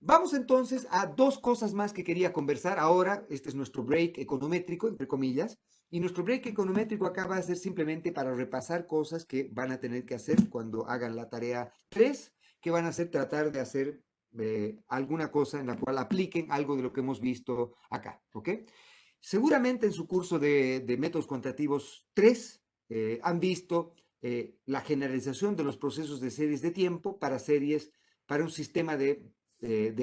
Vamos entonces a dos cosas más que quería conversar. Ahora, este es nuestro break econométrico, entre comillas, y nuestro break econométrico acá va a ser simplemente para repasar cosas que van a tener que hacer cuando hagan la tarea 3, que van a ser tratar de hacer alguna cosa en la cual apliquen algo de lo que hemos visto acá, ¿ok? Seguramente en su curso de métodos cuantitativos 3 han visto la generalización de los procesos de series de tiempo para series, para un sistema de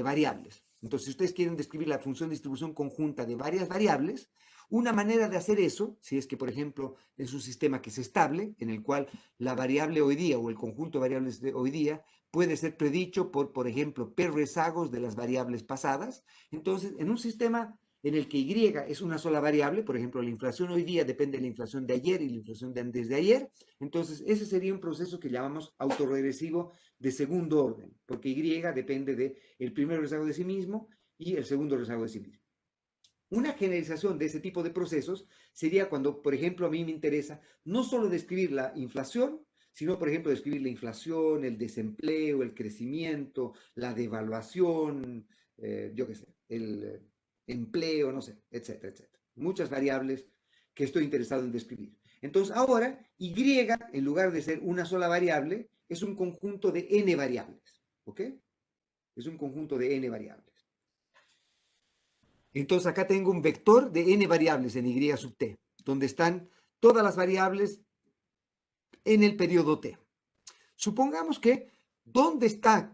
variables. Entonces, si ustedes quieren describir la función de distribución conjunta de varias variables, una manera de hacer eso, si es que, por ejemplo, es un sistema que es estable, en el cual la variable hoy día o el conjunto de variables de hoy día puede ser predicho por ejemplo, P rezagos de las variables pasadas. Entonces, en un sistema en el que Y es una sola variable, por ejemplo, la inflación hoy día depende de la inflación de ayer y la inflación de antes de ayer, entonces ese sería un proceso que llamamos autorregresivo de segundo orden, porque Y depende del primer rezago de sí mismo y el segundo rezago de sí mismo. Una generalización de ese tipo de procesos sería cuando, por ejemplo, a mí me interesa no solo describir la inflación, sino, por ejemplo, describir la inflación, el desempleo, el crecimiento, la devaluación, yo qué sé, el empleo, no sé, etcétera, etcétera. Muchas variables que estoy interesado en describir. Entonces, ahora, Y, en lugar de ser una sola variable, es un conjunto de n variables, ¿ok? Es un conjunto de n variables. Entonces acá tengo un vector de n variables en y sub t, donde están todas las variables en el periodo t. Supongamos que donde están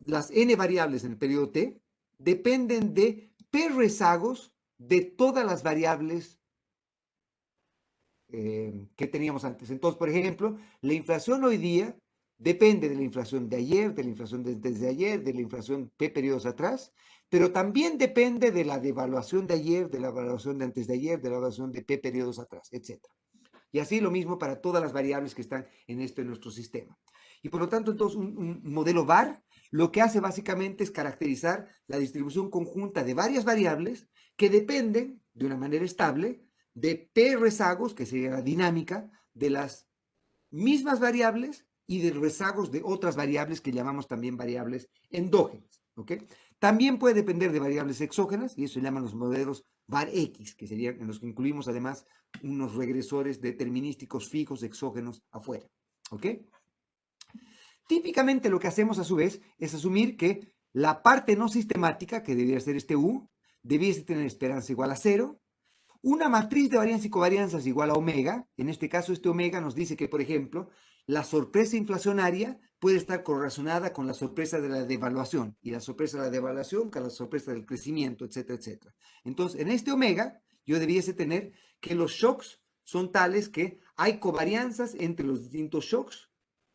las n variables en el periodo t dependen de p rezagos de todas las variables que teníamos antes. Entonces, por ejemplo, la inflación hoy día depende de la inflación de ayer, de la inflación desde ayer, de la inflación P periodos atrás, pero también depende de la devaluación de ayer, de la devaluación de antes de ayer, de la devaluación de P periodos atrás, etcétera. Y así lo mismo para todas las variables que están en nuestro sistema. Y por lo tanto, entonces, un modelo VAR lo que hace básicamente es caracterizar la distribución conjunta de varias variables que dependen de una manera estable de P rezagos, que sería la dinámica, de las mismas variables y de rezagos de otras variables que llamamos también variables endógenas. ¿Ok? También puede depender de variables exógenas, y eso se llaman los modelos var X, que serían en los que incluimos además unos regresores determinísticos fijos exógenos afuera. ¿Ok? Típicamente lo que hacemos a su vez es asumir que la parte no sistemática, que debería ser este U, debiese tener esperanza igual a 0. Una matriz de varianza y covarianza es igual a omega. En este caso, este omega nos dice que, por ejemplo, la sorpresa inflacionaria puede estar correlacionada con la sorpresa de la devaluación y la sorpresa de la devaluación con la sorpresa del crecimiento, etcétera, etcétera. Entonces, en este omega, yo debiese tener que los shocks son tales que hay covarianzas entre los distintos shocks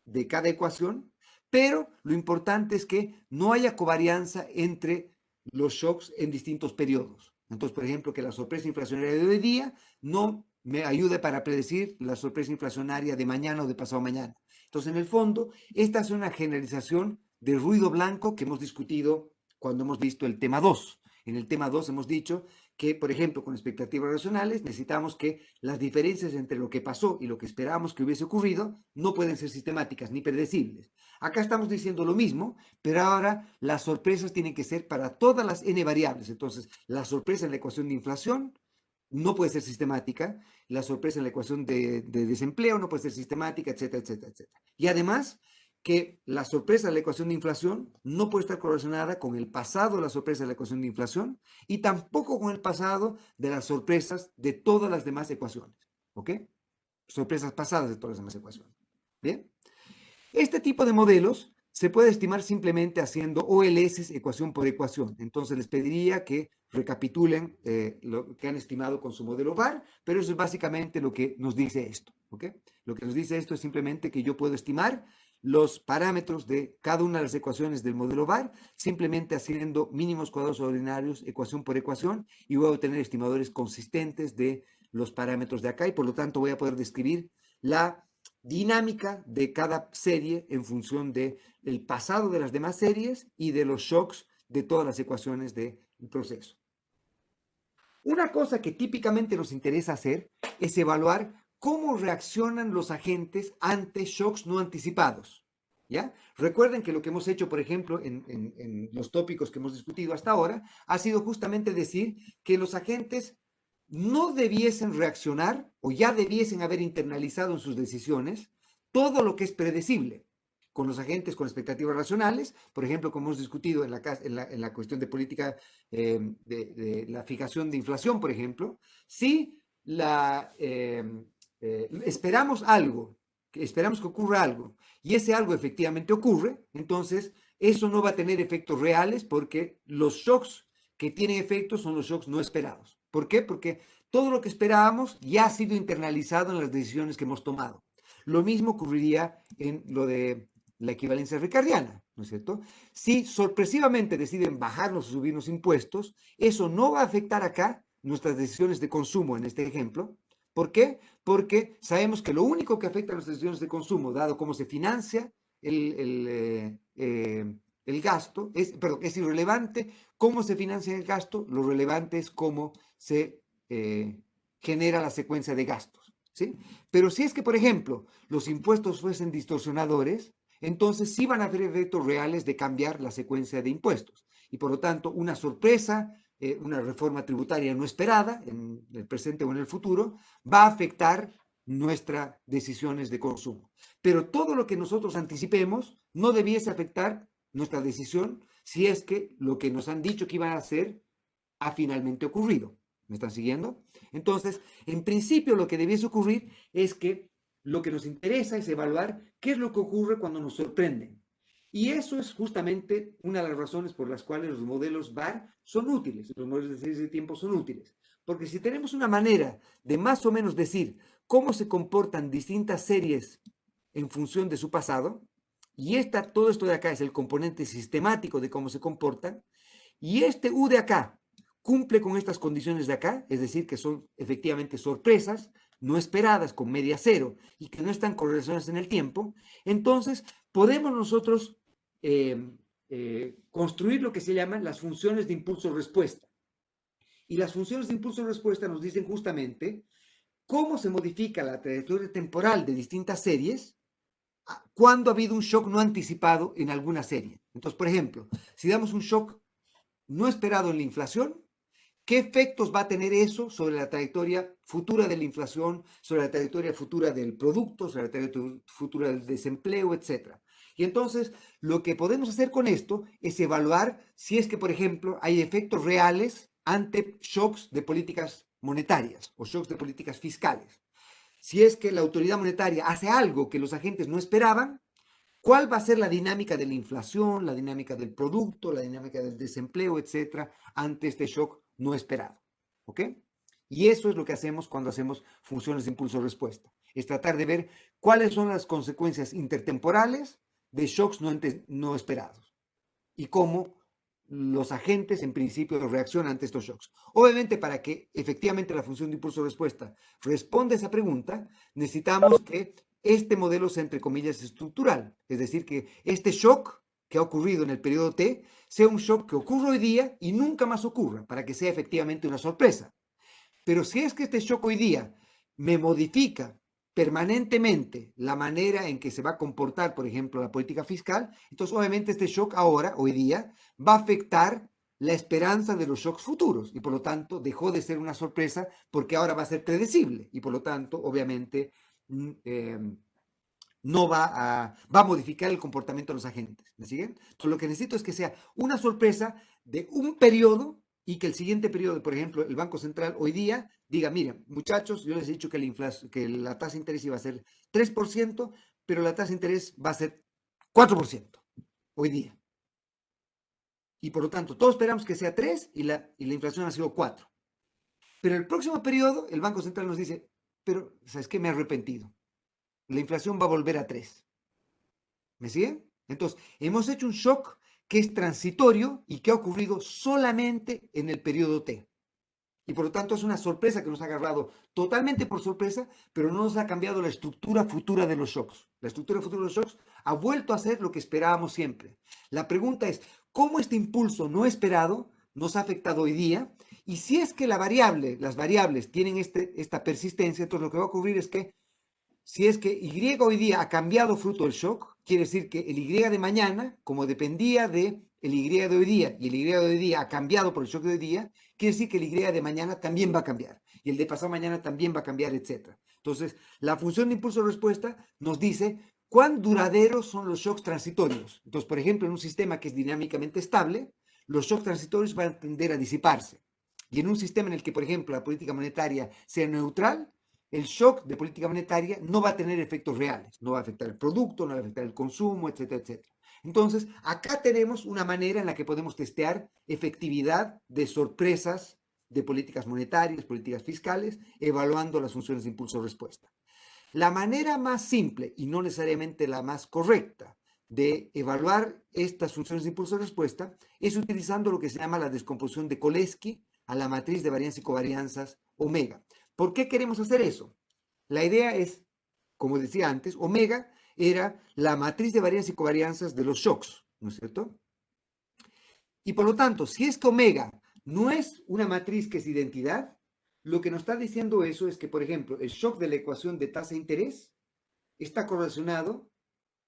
de cada ecuación, pero lo importante es que no haya covarianza entre los shocks en distintos periodos. Entonces, por ejemplo, que la sorpresa inflacionaria de hoy día no me ayude para predecir la sorpresa inflacionaria de mañana o de pasado mañana. Entonces, en el fondo, esta es una generalización de ruido blanco que hemos discutido cuando hemos visto el tema 2. En el tema 2 hemos dicho que, por ejemplo, con expectativas racionales, necesitamos que las diferencias entre lo que pasó y lo que esperábamos que hubiese ocurrido no pueden ser sistemáticas ni predecibles. Acá estamos diciendo lo mismo, pero ahora las sorpresas tienen que ser para todas las n variables. Entonces, la sorpresa en la ecuación de inflación no puede ser sistemática, la sorpresa en la ecuación de desempleo no puede ser sistemática, etcétera, etcétera, etcétera. Y además, que la sorpresa de la ecuación de inflación no puede estar correlacionada con el pasado de la sorpresa de la ecuación de inflación y tampoco con el pasado de las sorpresas de todas las demás ecuaciones. ¿Ok? Sorpresas pasadas de todas las demás ecuaciones. ¿Bien? Este tipo de modelos se puede estimar simplemente haciendo OLS ecuación por ecuación. Entonces les pediría que recapitulen lo que han estimado con su modelo VAR, pero eso es básicamente lo que nos dice esto. ¿Ok? Lo que nos dice esto es simplemente que yo puedo estimar los parámetros de cada una de las ecuaciones del modelo VAR, simplemente haciendo mínimos cuadrados ordinarios, ecuación por ecuación, y voy a obtener estimadores consistentes de los parámetros de acá, y por lo tanto voy a poder describir la dinámica de cada serie en función del pasado de las demás series y de los shocks de todas las ecuaciones del proceso. Una cosa que típicamente nos interesa hacer es evaluar cómo reaccionan los agentes ante shocks no anticipados. ¿Ya? Recuerden que lo que hemos hecho, por ejemplo, en los tópicos que hemos discutido hasta ahora, ha sido justamente decir que los agentes no debiesen reaccionar o ya debiesen haber internalizado en sus decisiones todo lo que es predecible. Con los agentes con expectativas racionales, por ejemplo, como hemos discutido en la cuestión de política de la fijación de inflación, por ejemplo, si esperamos algo, que esperamos que ocurra algo, y ese algo efectivamente ocurre, entonces eso no va a tener efectos reales porque los shocks que tienen efectos son los shocks no esperados. ¿Por qué? Porque todo lo que esperábamos ya ha sido internalizado en las decisiones que hemos tomado. Lo mismo ocurriría en lo de la equivalencia ricardiana, ¿no es cierto? Si sorpresivamente deciden bajarnos o subirnos impuestos, eso no va a afectar acá nuestras decisiones de consumo en este ejemplo. ¿Por qué? Porque sabemos que lo único que afecta a nuestras decisiones de consumo, dado cómo se financia el gasto, es irrelevante cómo se financia el gasto, lo relevante es cómo se genera la secuencia de gastos. ¿Sí? Pero si es que, por ejemplo, los impuestos fuesen distorsionadores, entonces sí van a haber efectos reales de cambiar la secuencia de impuestos. Y por lo tanto, una sorpresa, una reforma tributaria no esperada en el presente o en el futuro, va a afectar nuestras decisiones de consumo. Pero todo lo que nosotros anticipemos no debiese afectar nuestra decisión si es que lo que nos han dicho que iban a hacer ha finalmente ocurrido. ¿Me están siguiendo? Entonces, en principio lo que debiese ocurrir es que lo que nos interesa es evaluar qué es lo que ocurre cuando nos sorprenden. Y eso es justamente una de las razones por las cuales los modelos VAR son útiles, los modelos de series de tiempo son útiles. Porque si tenemos una manera de más o menos decir cómo se comportan distintas series en función de su pasado, y todo esto de acá es el componente sistemático de cómo se comportan, y este U de acá cumple con estas condiciones de acá, es decir, que son efectivamente sorpresas no esperadas con media cero y que no están correlacionadas en el tiempo, entonces podemos nosotros construir lo que se llaman las funciones de impulso-respuesta. Y las funciones de impulso-respuesta nos dicen justamente cómo se modifica la trayectoria temporal de distintas series cuando ha habido un shock no anticipado en alguna serie. Entonces, por ejemplo, si damos un shock no esperado en la inflación, ¿qué efectos va a tener eso sobre la trayectoria futura de la inflación, sobre la trayectoria futura del producto, sobre la trayectoria futura del desempleo, etcétera? Y entonces, lo que podemos hacer con esto es evaluar si es que, por ejemplo, hay efectos reales ante shocks de políticas monetarias o shocks de políticas fiscales. Si es que la autoridad monetaria hace algo que los agentes no esperaban, ¿cuál va a ser la dinámica de la inflación, la dinámica del producto, la dinámica del desempleo, etcétera, ante este shock no esperado? ¿Ok? Y eso es lo que hacemos cuando hacemos funciones de impulso-respuesta. Es tratar de ver cuáles son las consecuencias intertemporales de shocks no esperados y cómo los agentes en principio reaccionan ante estos shocks. Obviamente, para que efectivamente la función de impulso-respuesta responda a esa pregunta, necesitamos que este modelo sea, entre comillas, estructural. Es decir, que este shock que ha ocurrido en el periodo T sea un shock que ocurre hoy día y nunca más ocurra, para que sea efectivamente una sorpresa. Pero si es que este shock hoy día me modifica permanentemente la manera en que se va a comportar, por ejemplo, la política fiscal, entonces obviamente este shock ahora, hoy día, va a afectar la esperanza de los shocks futuros y por lo tanto dejó de ser una sorpresa porque ahora va a ser predecible y por lo tanto, obviamente, no va a modificar el comportamiento de los agentes. ¿Me siguen? Entonces lo que necesito es que sea una sorpresa de un periodo y que el siguiente periodo, por ejemplo, el Banco Central hoy día diga, miren, muchachos, yo les he dicho que la tasa de interés iba a ser 3%, pero la tasa de interés va a ser 4% hoy día. Y por lo tanto, todos esperamos que sea 3 y la inflación ha sido 4. Pero el próximo periodo, el Banco Central nos dice, pero, ¿sabes qué? Me he arrepentido. La inflación va a volver a 3. ¿Me siguen? Entonces, hemos hecho un shock que es transitorio y que ha ocurrido solamente en el periodo T. Y por lo tanto es una sorpresa que nos ha agarrado totalmente por sorpresa, pero no nos ha cambiado la estructura futura de los shocks. La estructura futura de los shocks ha vuelto a ser lo que esperábamos siempre. La pregunta es, ¿cómo este impulso no esperado nos ha afectado hoy día? Y si es que las variables tienen esta persistencia, entonces lo que va a ocurrir es que Si es que Y hoy día ha cambiado fruto del shock, quiere decir que el Y de mañana, como dependía de el Y de hoy día y el Y de hoy día ha cambiado por el shock de hoy día, quiere decir que el Y de mañana también va a cambiar y el de pasado mañana también va a cambiar, etc. Entonces, la función de impulso-respuesta nos dice cuán duraderos son los shocks transitorios. Entonces, por ejemplo, en un sistema que es dinámicamente estable, los shocks transitorios van a tender a disiparse. Y en un sistema en el que, por ejemplo, la política monetaria sea neutral, el shock de política monetaria no va a tener efectos reales, no va a afectar el producto, no va a afectar el consumo, etcétera, etcétera. Entonces, acá tenemos una manera en la que podemos testear efectividad de sorpresas de políticas monetarias, políticas fiscales, evaluando las funciones de impulso-respuesta. La manera más simple y no necesariamente la más correcta de evaluar estas funciones de impulso-respuesta es utilizando lo que se llama la descomposición de Cholesky a la matriz de varianza y covarianzas omega. ¿Por qué queremos hacer eso? La idea es, como decía antes, omega era la matriz de varianza y covarianzas de los shocks, ¿no es cierto? Y por lo tanto, si es que omega no es una matriz que es identidad, lo que nos está diciendo eso es que, por ejemplo, el shock de la ecuación de tasa de interés está correlacionado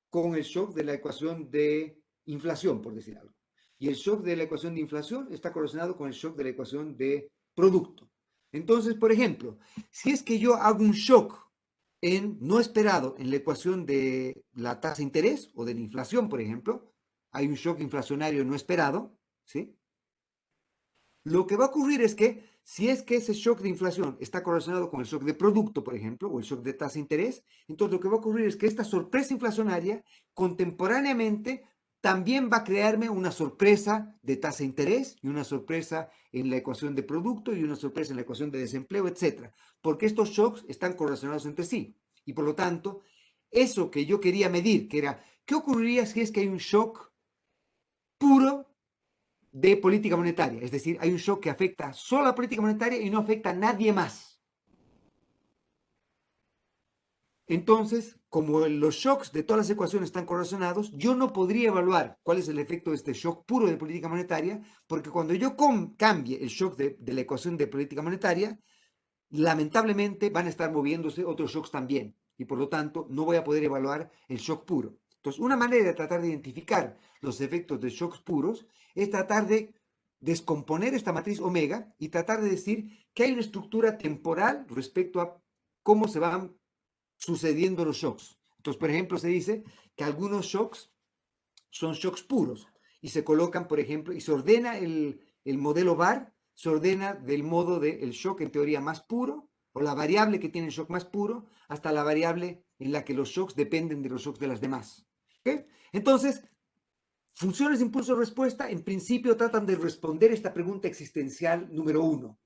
con el shock de la ecuación de inflación, por decir algo. Y el shock de la ecuación de inflación está correlacionado con el shock de la ecuación de producto. Entonces, por ejemplo, si es que yo hago un shock no esperado en la ecuación de la tasa de interés o de la inflación, por ejemplo, hay un shock inflacionario no esperado, ¿sí? Lo que va a ocurrir es que si es que ese shock de inflación está correlacionado con el shock de producto, por ejemplo, o el shock de tasa de interés, entonces lo que va a ocurrir es que esta sorpresa inflacionaria contemporáneamente también va a crearme una sorpresa de tasa de interés y una sorpresa en la ecuación de producto y una sorpresa en la ecuación de desempleo, etcétera, porque estos shocks están correlacionados entre sí. Y por lo tanto, eso que yo quería medir, que era, ¿qué ocurriría si es que hay un shock puro de política monetaria? Es decir, hay un shock que afecta solo a la política monetaria y no afecta a nadie más. Entonces, como los shocks de todas las ecuaciones están correlacionados, yo no podría evaluar cuál es el efecto de este shock puro de política monetaria, porque cuando yo cambie el shock de la ecuación de política monetaria, lamentablemente van a estar moviéndose otros shocks también, y por lo tanto no voy a poder evaluar el shock puro. Entonces, una manera de tratar de identificar los efectos de shocks puros es tratar de descomponer esta matriz omega y tratar de decir que hay una estructura temporal respecto a cómo se van sucediendo los shocks. Entonces, por ejemplo, se dice que algunos shocks son shocks puros y se colocan, por ejemplo, y se ordena el modelo VAR, se ordena del modo del shock en teoría más puro, o la variable que tiene el shock más puro, hasta la variable en la que los shocks dependen de los shocks de las demás. ¿Okay? Entonces, funciones de impulso-respuesta en principio tratan de responder esta pregunta existencial número 1.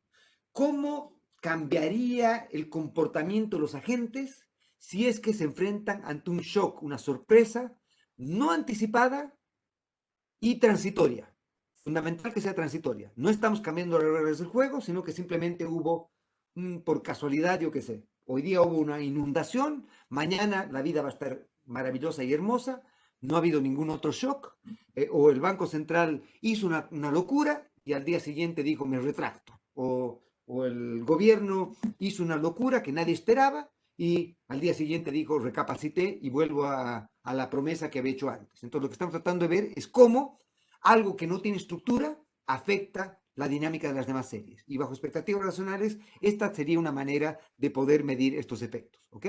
¿Cómo cambiaría el comportamiento de los agentes si es que se enfrentan ante un shock, una sorpresa no anticipada y transitoria? Fundamental que sea transitoria. No estamos cambiando las reglas del juego, sino que simplemente hubo, por casualidad, yo qué sé, hoy día hubo una inundación, mañana la vida va a estar maravillosa y hermosa, no ha habido ningún otro shock, o el Banco Central hizo una locura y al día siguiente dijo me retracto, o el gobierno hizo una locura que nadie esperaba y al día siguiente dijo recapacité y vuelvo a la promesa que había hecho antes. Entonces lo que estamos tratando de ver es cómo algo que no tiene estructura afecta la dinámica de las demás series. Y bajo expectativas racionales, esta sería una manera de poder medir estos efectos. ¿Ok?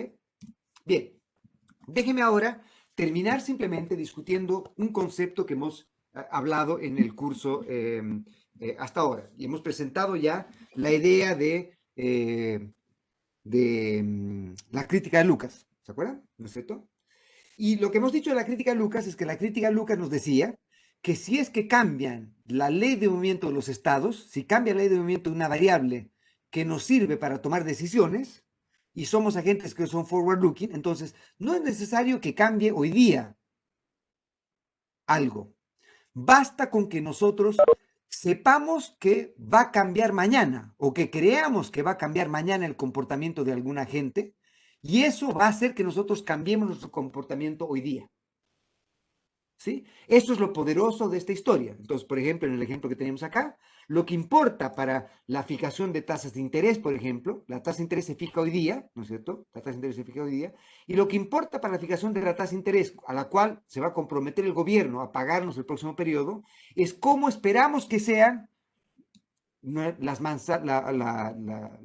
Bien, déjeme ahora terminar simplemente discutiendo un concepto que hemos hablado en el curso hasta ahora. Y hemos presentado ya la idea de la crítica de Lucas. ¿Se acuerdan? ¿No es cierto? Y lo que hemos dicho de la crítica de Lucas es que la crítica de Lucas nos decía que si es que cambian la ley de movimiento de los estados, si cambia la ley de movimiento de una variable que nos sirve para tomar decisiones, y somos agentes que son forward looking, entonces no es necesario que cambie hoy día algo. Basta con que nosotros sepamos que va a cambiar mañana o que creamos que va a cambiar mañana el comportamiento de alguna gente y eso va a hacer que nosotros cambiemos nuestro comportamiento hoy día. ¿Sí? Eso es lo poderoso de esta historia. Entonces, por ejemplo, en el ejemplo que tenemos acá, lo que importa para la fijación de tasas de interés, por ejemplo, la tasa de interés se fija hoy día, ¿no es cierto? La tasa de interés se fija hoy día, y lo que importa para la fijación de la tasa de interés a la cual se va a comprometer el gobierno a pagarnos el próximo periodo, es cómo esperamos que sean la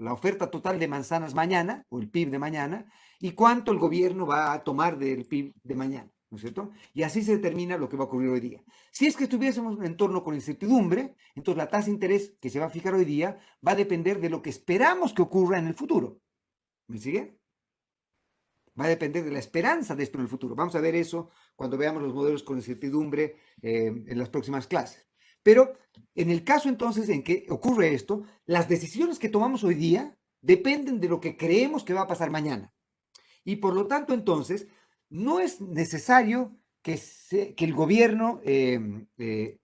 oferta total de manzanas mañana, o el PIB de mañana, y cuánto el gobierno va a tomar del PIB de mañana, ¿no es cierto? Y así se determina lo que va a ocurrir hoy día. Si es que estuviésemos en un entorno con incertidumbre, entonces la tasa de interés que se va a fijar hoy día va a depender de lo que esperamos que ocurra en el futuro. ¿Me sigue? Va a depender de la esperanza de esto en el futuro. Vamos a ver eso cuando veamos los modelos con incertidumbre en las próximas clases. Pero en el caso entonces en que ocurre esto, las decisiones que tomamos hoy día dependen de lo que creemos que va a pasar mañana. Y por lo tanto entonces no es necesario que el gobierno,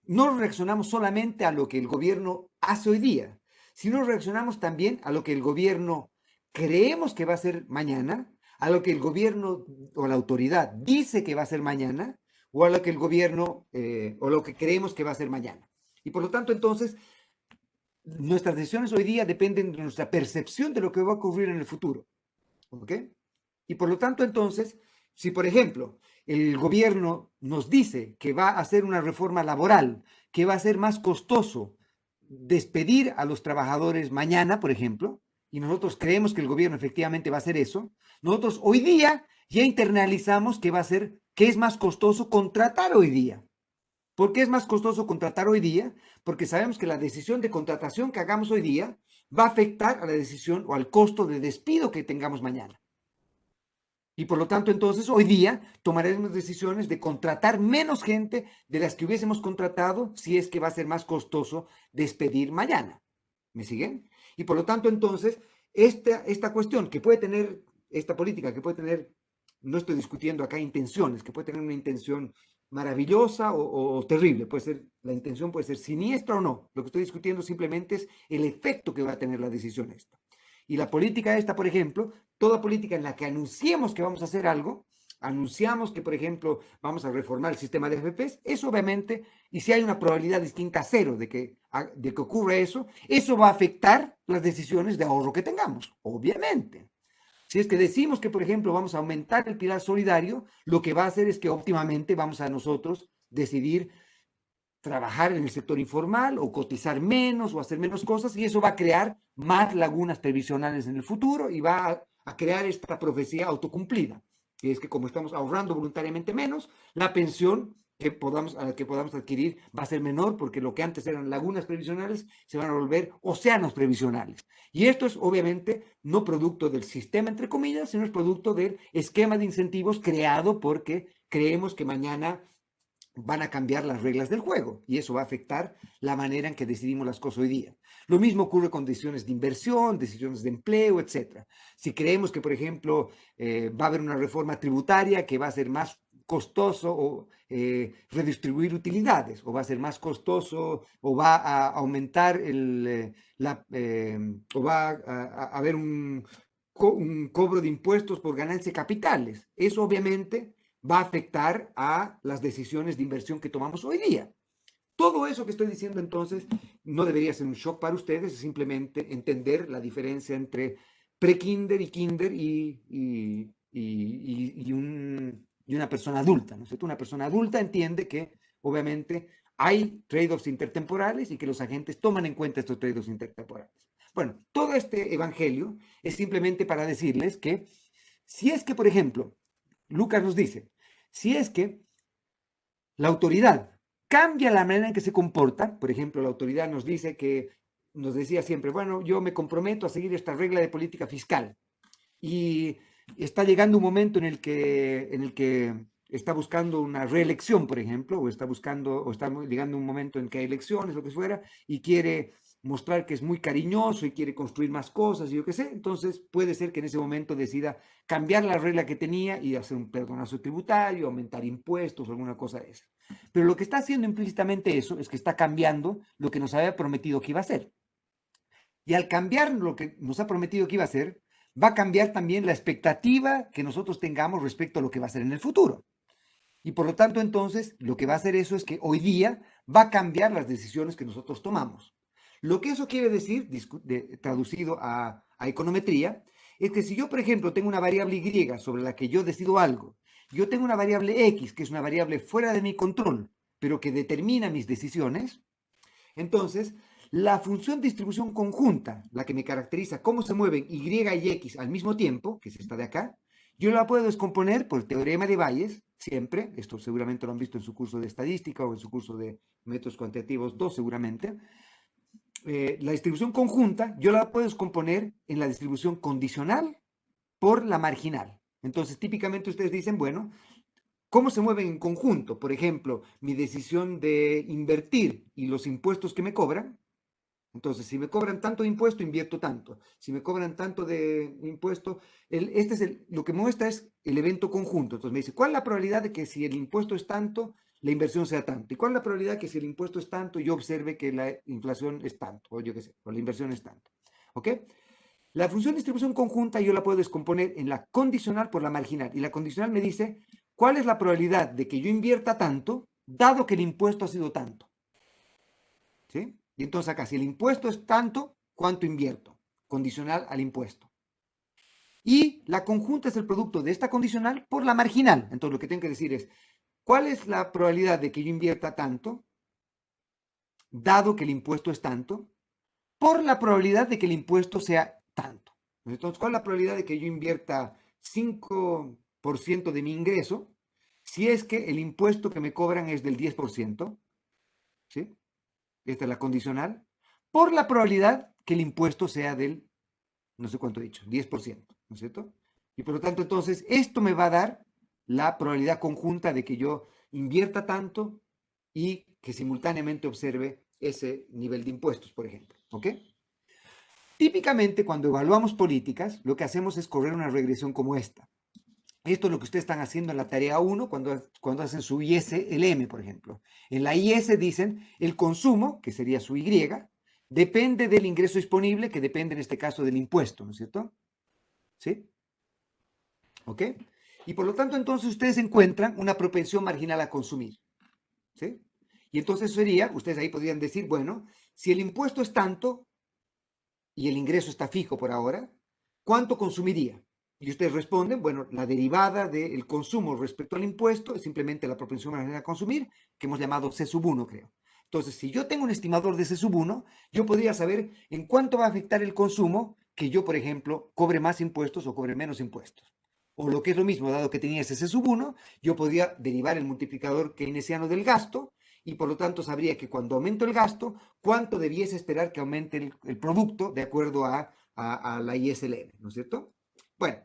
no reaccionamos solamente a lo que el gobierno hace hoy día, sino reaccionamos también a lo que el gobierno creemos que va a ser mañana, a lo que el gobierno o la autoridad dice que va a ser mañana, o a lo que el gobierno, o lo que creemos que va a ser mañana. Y por lo tanto entonces nuestras decisiones hoy día dependen de nuestra percepción de lo que va a ocurrir en el futuro. ¿Ok? Y por lo tanto, entonces, si por ejemplo el gobierno nos dice que va a hacer una reforma laboral, que va a ser más costoso despedir a los trabajadores mañana, por ejemplo, y nosotros creemos que el gobierno efectivamente va a hacer eso, nosotros hoy día ya internalizamos que va a ser, que es más costoso contratar hoy día. ¿Por qué es más costoso contratar hoy día? Porque sabemos que la decisión de contratación que hagamos hoy día va a afectar a la decisión o al costo de despido que tengamos mañana. Y por lo tanto, entonces, hoy día tomaremos decisiones de contratar menos gente de las que hubiésemos contratado si es que va a ser más costoso despedir mañana. ¿Me siguen? Y por lo tanto, entonces, esta cuestión que puede tener, esta política que puede tener, no estoy discutiendo acá intenciones, que puede tener una intención maravillosa o terrible, puede ser, la intención puede ser siniestra o no. Lo que estoy discutiendo simplemente es el efecto que va a tener la decisión esta. Y la política esta, por ejemplo, toda política en la que anunciemos que vamos a hacer algo, anunciamos que, por ejemplo, vamos a reformar el sistema de FPs, eso obviamente, y si hay una probabilidad distinta a cero de que ocurra eso va a afectar las decisiones de ahorro que tengamos, obviamente. Si es que decimos que, por ejemplo, vamos a aumentar el pilar solidario, lo que va a hacer es que óptimamente vamos a nosotros decidir trabajar en el sector informal o cotizar menos o hacer menos cosas y eso va a crear más lagunas previsionales en el futuro y va a crear esta profecía autocumplida, que es que como estamos ahorrando voluntariamente menos, la pensión que podamos adquirir va a ser menor porque lo que antes eran lagunas previsionales se van a volver océanos previsionales. Y esto es obviamente no producto del sistema, entre comillas, sino es producto del esquema de incentivos creado porque creemos que mañana van a cambiar las reglas del juego y eso va a afectar la manera en que decidimos las cosas hoy día. Lo mismo ocurre con decisiones de inversión, decisiones de empleo, etcétera. Si creemos que, por ejemplo, va a haber una reforma tributaria que va a ser más costoso o redistribuir utilidades, o va a ser más costoso, o va a aumentar o va a haber un cobro de impuestos por ganancia de capitales. Eso obviamente va a afectar a las decisiones de inversión que tomamos hoy día. Todo eso que estoy diciendo entonces no debería ser un shock para ustedes, es simplemente entender la diferencia entre pre-kinder y kinder y una persona adulta, ¿no es cierto? Una persona adulta entiende que obviamente hay trade-offs intertemporales y que los agentes toman en cuenta estos trade-offs intertemporales. Bueno, todo este evangelio es simplemente para decirles que si es que, por ejemplo, Lucas nos dice, si es que la autoridad cambia la manera en que se comporta, por ejemplo, la autoridad nos dice que, nos decía siempre, bueno, yo me comprometo a seguir esta regla de política fiscal y está llegando un momento en el que está buscando una reelección, por ejemplo, o está buscando, o está llegando un momento en que hay elecciones, lo que fuera, y quiere mostrar que es muy cariñoso y quiere construir más cosas y yo qué sé, entonces puede ser que en ese momento decida cambiar la regla que tenía y hacer un perdonazo tributario, aumentar impuestos o alguna cosa de esa. Pero lo que está haciendo implícitamente eso es que está cambiando lo que nos había prometido que iba a hacer. Y al cambiar lo que nos ha prometido que iba a hacer, va a cambiar también la expectativa que nosotros tengamos respecto a lo que va a ser en el futuro. Y por lo tanto, entonces, lo que va a hacer eso es que hoy día va a cambiar las decisiones que nosotros tomamos. Lo que eso quiere decir, traducido a econometría, es que si yo, por ejemplo, tengo una variable Y sobre la que yo decido algo, yo tengo una variable X, que es una variable fuera de mi control, pero que determina mis decisiones, entonces, la función distribución conjunta, la que me caracteriza cómo se mueven Y y X al mismo tiempo, que es esta de acá, yo la puedo descomponer por el teorema de Bayes, siempre, esto seguramente lo han visto en su curso de estadística o en su curso de métodos cuantitativos 2 seguramente. La distribución conjunta yo la puedo descomponer en la distribución condicional por la marginal. Entonces, típicamente ustedes dicen, bueno, ¿cómo se mueven en conjunto? Por ejemplo, mi decisión de invertir y los impuestos que me cobran. Entonces, si me cobran tanto de impuesto, invierto tanto. Si me cobran tanto de impuesto, lo que muestra es el evento conjunto. Entonces me dice, ¿cuál es la probabilidad de que si el impuesto es tanto, la inversión sea tanto? ¿Y cuál es la probabilidad de que si el impuesto es tanto, yo observe que la inflación es tanto? O yo qué sé, o la inversión es tanto. ¿Ok? La función de distribución conjunta yo la puedo descomponer en la condicional por la marginal. Y la condicional me dice, ¿cuál es la probabilidad de que yo invierta tanto, dado que el impuesto ha sido tanto? ¿Sí? Y entonces acá, si el impuesto es tanto, ¿cuánto invierto? Condicional al impuesto. Y la conjunta es el producto de esta condicional por la marginal. Entonces lo que tengo que decir es, ¿cuál es la probabilidad de que yo invierta tanto, dado que el impuesto es tanto, por la probabilidad de que el impuesto sea tanto? Entonces, ¿cuál es la probabilidad de que yo invierta 5% de mi ingreso si es que el impuesto que me cobran es del 10%? ¿Sí? Esta es la condicional, por la probabilidad que el impuesto sea del, no sé cuánto he dicho, 10%, ¿no es cierto? Y por lo tanto, entonces, esto me va a dar la probabilidad conjunta de que yo invierta tanto y que simultáneamente observe ese nivel de impuestos, por ejemplo. ¿Ok? Típicamente, cuando evaluamos políticas, lo que hacemos es correr una regresión como esta. Esto es lo que ustedes están haciendo en la tarea 1 cuando hacen su ISLM, por ejemplo. En la IS dicen el consumo, que sería su Y, depende del ingreso disponible, que depende en este caso del impuesto, ¿no es cierto? ¿Sí? ¿Ok? Y por lo tanto, entonces ustedes encuentran una propensión marginal a consumir. ¿Sí? Y entonces sería, ustedes ahí podrían decir, bueno, si el impuesto es tanto y el ingreso está fijo por ahora, ¿cuánto consumiría? Y ustedes responden, bueno, la derivada del consumo respecto al impuesto es simplemente la propensión marginal a consumir, que hemos llamado C sub 1, creo. Entonces, si yo tengo un estimador de C sub 1, yo podría saber en cuánto va a afectar el consumo que yo, por ejemplo, cobre más impuestos o cobre menos impuestos. O lo que es lo mismo, dado que tenía ese C sub 1, yo podría derivar el multiplicador keynesiano del gasto y por lo tanto sabría que cuando aumento el gasto, cuánto debiese esperar que aumente el producto de acuerdo a la ISLN, ¿no es cierto? Bueno,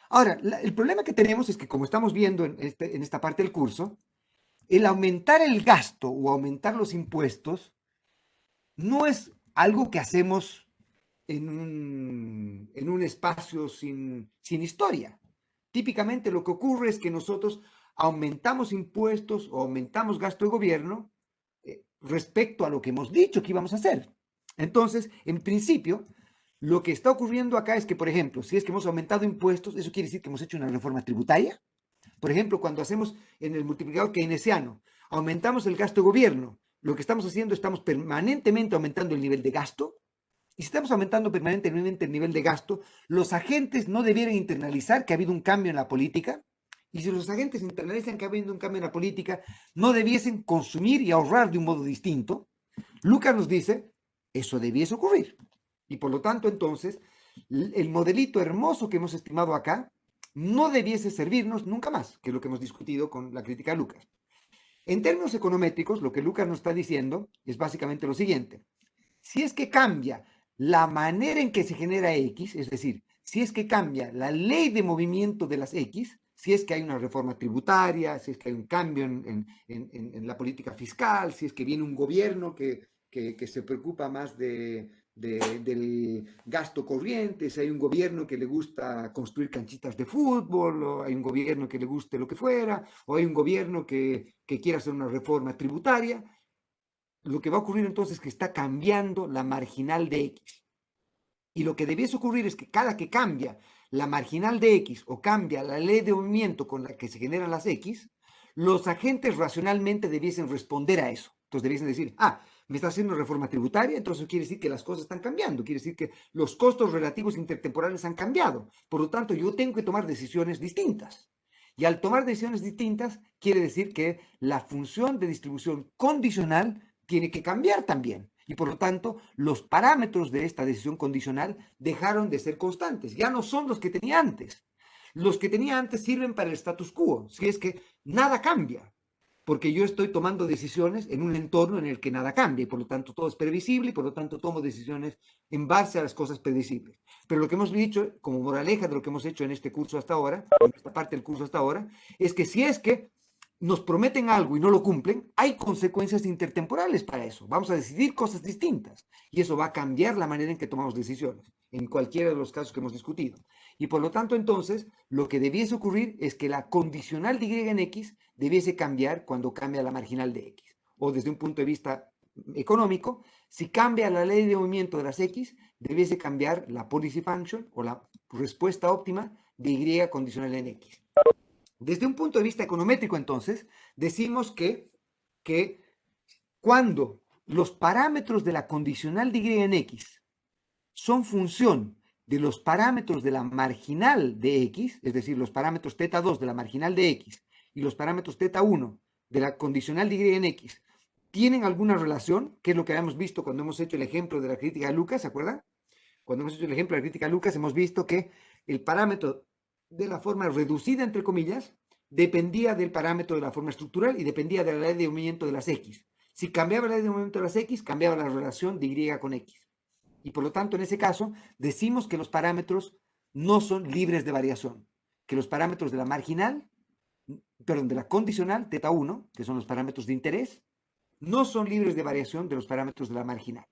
ahora, el problema que tenemos es que como estamos viendo en esta parte del curso, el aumentar el gasto o aumentar los impuestos no es algo que hacemos en un espacio sin historia. Típicamente lo que ocurre es que nosotros aumentamos impuestos o aumentamos gasto de gobierno respecto a lo que hemos dicho que íbamos a hacer. Entonces, en principio, lo que está ocurriendo acá es que, por ejemplo, si es que hemos aumentado impuestos, eso quiere decir que hemos hecho una reforma tributaria. Por ejemplo, cuando hacemos en el multiplicador keynesiano, aumentamos el gasto de gobierno, lo que estamos haciendo, estamos permanentemente aumentando el nivel de gasto. Y si estamos aumentando permanentemente el nivel de gasto, los agentes no debieran internalizar que ha habido un cambio en la política. Y si los agentes internalizan que ha habido un cambio en la política, no debiesen consumir y ahorrar de un modo distinto. Lucas nos dice, eso debiese ocurrir. Y por lo tanto, entonces, el modelito hermoso que hemos estimado acá no debiese servirnos nunca más, que es lo que hemos discutido con la crítica de Lucas. En términos econométricos, lo que Lucas nos está diciendo es básicamente lo siguiente. Si es que cambia la manera en que se genera X, es decir, si es que cambia la ley de movimiento de las X, si es que hay una reforma tributaria, si es que hay un cambio en la política fiscal, si es que viene un gobierno que se preocupa más del gasto corriente, si hay un gobierno que le gusta construir canchitas de fútbol, o hay un gobierno que le guste lo que fuera, o hay un gobierno que quiera hacer una reforma tributaria, lo que va a ocurrir entonces es que está cambiando la marginal de X. Y lo que debiese ocurrir es que cada que cambia la marginal de X o cambia la ley de movimiento con la que se generan las X, los agentes racionalmente debiesen responder a eso. Entonces debiesen decir, me está haciendo reforma tributaria, entonces quiere decir que las cosas están cambiando, quiere decir que los costos relativos intertemporales han cambiado. Por lo tanto, yo tengo que tomar decisiones distintas. Y al tomar decisiones distintas, quiere decir que la función de distribución condicional tiene que cambiar también. Y por lo tanto, los parámetros de esta decisión condicional dejaron de ser constantes. Ya no son los que tenía antes. Los que tenía antes sirven para el status quo, si es que nada cambia, porque yo estoy tomando decisiones en un entorno en el que nada cambia, y por lo tanto todo es previsible, y por lo tanto tomo decisiones en base a las cosas previsibles. Pero lo que hemos dicho, como moraleja de lo que hemos hecho en este curso hasta ahora, en esta parte del curso hasta ahora, es que si es que nos prometen algo y no lo cumplen, hay consecuencias intertemporales para eso. Vamos a decidir cosas distintas, y eso va a cambiar la manera en que tomamos decisiones, en cualquiera de los casos que hemos discutido. Y por lo tanto, entonces, lo que debiese ocurrir es que la condicional de y en x debiese cambiar cuando cambia la marginal de x. O desde un punto de vista económico, si cambia la ley de movimiento de las x, debiese cambiar la policy function o la respuesta óptima de y condicional en x. Desde un punto de vista econométrico, entonces, decimos que cuando los parámetros de la condicional de y en x son función de los parámetros de la marginal de x, es decir, los parámetros θ2 de la marginal de x y los parámetros θ1 de la condicional de y en x, tienen alguna relación, que es lo que habíamos visto cuando hemos hecho el ejemplo de la crítica de Lucas, ¿se acuerdan? Cuando hemos hecho el ejemplo de la crítica de Lucas, hemos visto que el parámetro de la forma reducida, entre comillas, dependía del parámetro de la forma estructural y dependía de la ley de movimiento de las x. Si cambiaba la ley de movimiento de las x, cambiaba la relación de y con x. Y por lo tanto, en ese caso, decimos que los parámetros no son libres de variación, que los parámetros de la marginal, perdón, de la condicional, θ1, que son los parámetros de interés, no son libres de variación de los parámetros de la marginal.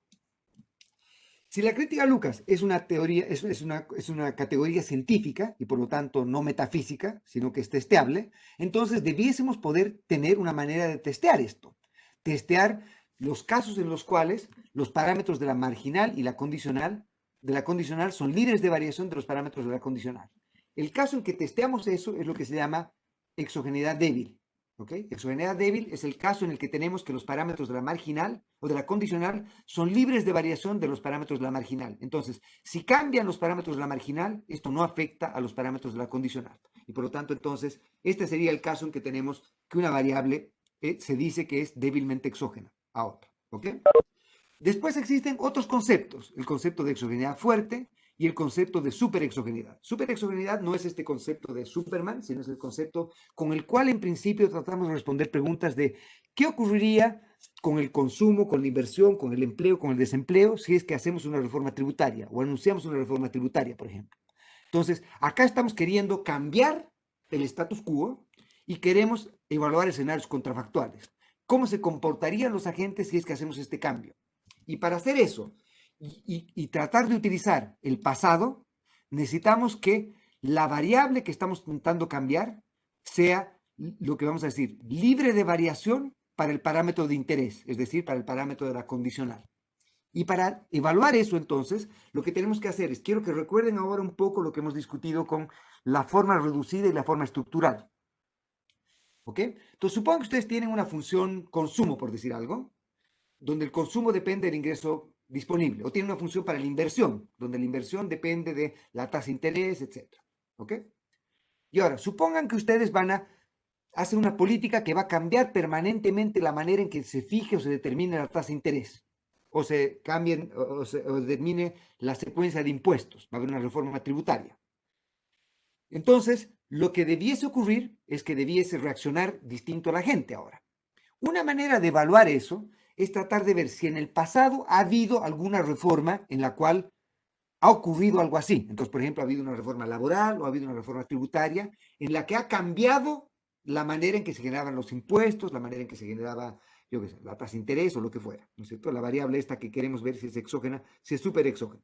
Si la crítica a Lucas es una teoría, es una categoría científica y por lo tanto no metafísica, sino que es testeable, entonces debiésemos poder tener una manera de testear esto. Testear los casos en los cuales los parámetros de la marginal y la condicional son libres de variación de los parámetros de la condicional. El caso en que testeamos eso es lo que se llama exogeneidad débil. ¿Okay? Exogeneidad débil es el caso en el que tenemos que los parámetros de la marginal o de la condicional son libres de variación de los parámetros de la marginal. Entonces, si cambian los parámetros de la marginal, esto no afecta a los parámetros de la condicional. Y por lo tanto, entonces, este sería el caso en que tenemos que una variable se dice que es débilmente exógena a otra. ¿Okay? Después existen otros conceptos, el concepto de exogeneidad fuerte y el concepto de superexogeneidad. Superexogeneidad no es este concepto de Superman, sino es el concepto con el cual en principio tratamos de responder preguntas de qué ocurriría con el consumo, con la inversión, con el empleo, con el desempleo, si es que hacemos una reforma tributaria o anunciamos una reforma tributaria, por ejemplo. Entonces, acá estamos queriendo cambiar el status quo y queremos evaluar escenarios contrafactuales. ¿Cómo se comportarían los agentes si es que hacemos este cambio? Y para hacer eso y tratar de utilizar el pasado, necesitamos que la variable que estamos intentando cambiar sea lo que vamos a decir, libre de variación para el parámetro de interés, es decir, para el parámetro de la condicional. Y para evaluar eso, entonces, lo que tenemos que hacer es, quiero que recuerden ahora un poco lo que hemos discutido con la forma reducida y la forma estructural. ¿Ok? Entonces, supongo que ustedes tienen una función consumo, por decir algo, donde el consumo depende del ingreso disponible, o tiene una función para la inversión, donde la inversión depende de la tasa de interés, etc. ¿Ok? Y ahora, supongan que ustedes van a hacer una política que va a cambiar permanentemente la manera en que se fije o se determine la tasa de interés, o se cambien, o determine la secuencia de impuestos, va a haber una reforma tributaria. Entonces, lo que debiese ocurrir es que debiese reaccionar distinto a la gente ahora. Una manera de evaluar eso es tratar de ver si en el pasado ha habido alguna reforma en la cual ha ocurrido algo así. Entonces, por ejemplo, ha habido una reforma laboral o ha habido una reforma tributaria en la que ha cambiado la manera en que se generaban los impuestos, la manera en que se generaba, yo qué sé, la tasa de interés o lo que fuera, ¿no es cierto? La variable esta que queremos ver si es exógena, si es súper exógena.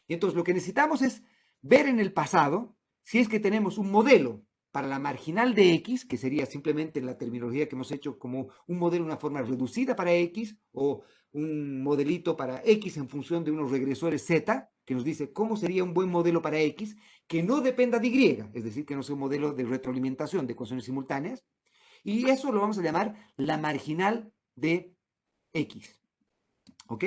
Y entonces lo que necesitamos es ver en el pasado si es que tenemos un modelo para la marginal de x, que sería simplemente la terminología que hemos hecho como un modelo, una forma reducida para x, o un modelito para x en función de unos regresores z, que nos dice cómo sería un buen modelo para x, que no dependa de y, es decir, que no sea un modelo de retroalimentación de ecuaciones simultáneas. Y eso lo vamos a llamar la marginal de X. ¿Ok?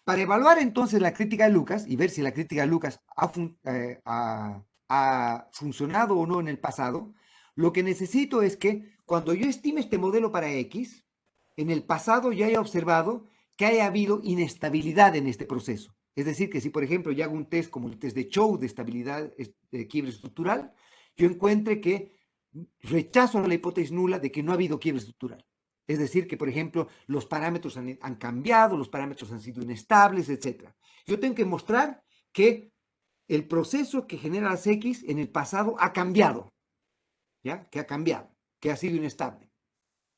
Para evaluar entonces la crítica de Lucas y ver si la crítica de Lucas ha funcionado o no en el pasado, lo que necesito es que cuando yo estime este modelo para X, en el pasado yo haya observado que haya habido inestabilidad en este proceso. Es decir, que si por ejemplo yo hago un test como el test de Chow de estabilidad de quiebre estructural, yo encuentre que rechazo la hipótesis nula de que no ha habido quiebre estructural. Es decir, que por ejemplo los parámetros han cambiado, los parámetros han sido inestables, etc. Yo tengo que mostrar que el proceso que genera las X en el pasado ha cambiado, ¿ya? Que ha cambiado, que ha sido inestable.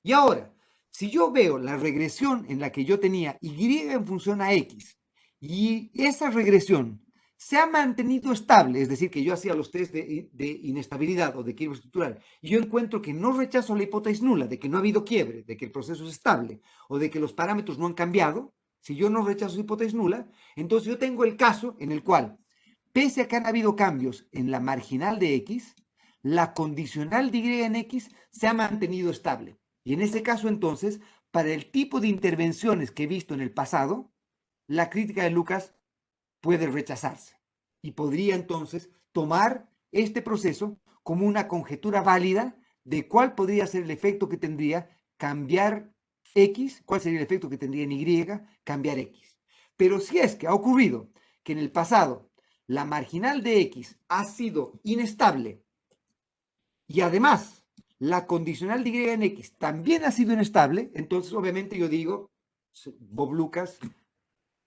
Y ahora, si yo veo la regresión en la que yo tenía Y en función a X, y esa regresión se ha mantenido estable, es decir, que yo hacía los test de inestabilidad o de quiebre estructural, y yo encuentro que no rechazo la hipótesis nula de que no ha habido quiebre, de que el proceso es estable, o de que los parámetros no han cambiado, si yo no rechazo la hipótesis nula, entonces yo tengo el caso en el cual, pese a que han habido cambios en la marginal de X, la condicional de Y en X se ha mantenido estable. Y en ese caso, entonces, para el tipo de intervenciones que he visto en el pasado, la crítica de Lucas puede rechazarse. Y podría entonces tomar este proceso como una conjetura válida de cuál podría ser el efecto que tendría cambiar X, cuál sería el efecto que tendría en Y cambiar X. Pero si es que ha ocurrido que en el pasado la marginal de X ha sido inestable y además la condicional de Y en X también ha sido inestable, entonces obviamente yo digo, Bob Lucas,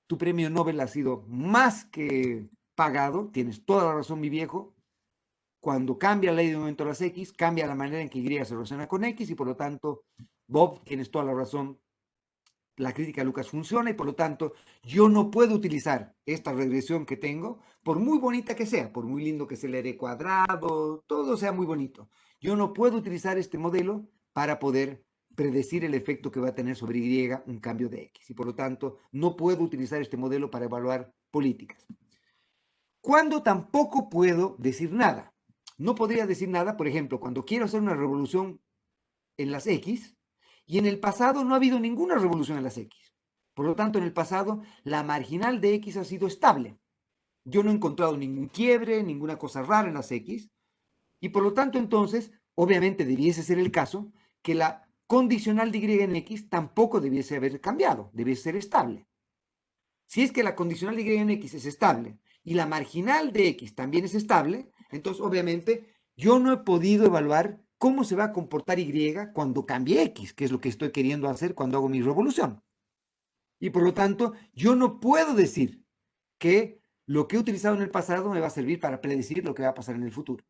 tu premio Nobel ha sido más que pagado, tienes toda la razón, mi viejo. Cuando cambia la ley de momento de las X, cambia la manera en que Y se relaciona con X y por lo tanto, Bob, tienes toda la razón, la crítica de Lucas funciona y por lo tanto yo no puedo utilizar esta regresión que tengo, por muy bonita que sea, por muy lindo que sea el R cuadrado, todo sea muy bonito. Yo no puedo utilizar este modelo para poder predecir el efecto que va a tener sobre Y un cambio de X y por lo tanto no puedo utilizar este modelo para evaluar políticas. Cuando tampoco puedo decir nada. No podría decir nada, por ejemplo, cuando quiero hacer una revolución en las X, y en el pasado no ha habido ninguna revolución en las X. Por lo tanto, en el pasado, la marginal de X ha sido estable. Yo no he encontrado ningún quiebre, ninguna cosa rara en las X, y por lo tanto, entonces, obviamente debiese ser el caso que la condicional de Y en X tampoco debiese haber cambiado, debiese ser estable. Si es que la condicional de Y en X es estable y la marginal de X también es estable, entonces obviamente yo no he podido evaluar cómo se va a comportar Y cuando cambie X, que es lo que estoy queriendo hacer cuando hago mi revolución. Y por lo tanto, yo no puedo decir que lo que he utilizado en el pasado me va a servir para predecir lo que va a pasar en el futuro.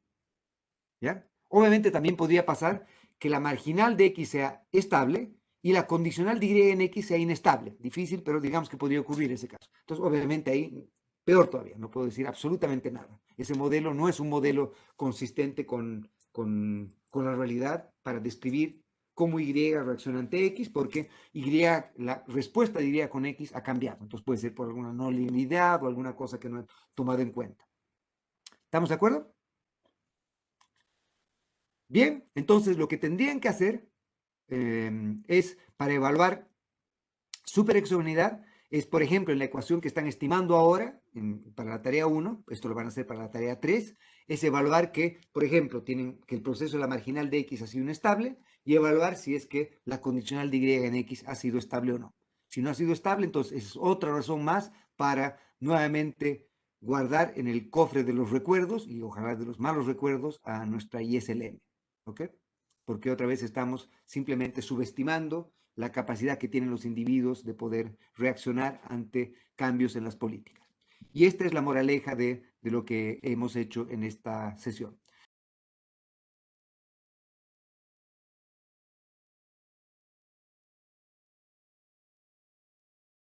¿Ya? Obviamente también podría pasar que la marginal de X sea estable y la condicional de Y en X sea inestable. Difícil, pero digamos que podría ocurrir ese caso. Entonces, obviamente ahí, peor todavía, no puedo decir absolutamente nada. Ese modelo no es un modelo consistente con la realidad para describir cómo Y reacciona ante X, porque la respuesta de Y con X ha cambiado. Entonces puede ser por alguna no linealidad o alguna cosa que no he tomado en cuenta. ¿Estamos de acuerdo? Bien, entonces lo que tendrían que hacer es para evaluar superexogenidad, es por ejemplo en la ecuación que están estimando ahora para la tarea 1, esto lo van a hacer para la tarea 3, es evaluar que, por ejemplo, tienen que el proceso de la marginal de X ha sido inestable y evaluar si es que la condicional de Y en X ha sido estable o no. Si no ha sido estable, entonces es otra razón más para nuevamente guardar en el cofre de los recuerdos y ojalá de los malos recuerdos a nuestra ISLM. ¿Ok? Porque otra vez estamos simplemente subestimando la capacidad que tienen los individuos de poder reaccionar ante cambios en las políticas. Y esta es la moraleja de lo que hemos hecho en esta sesión.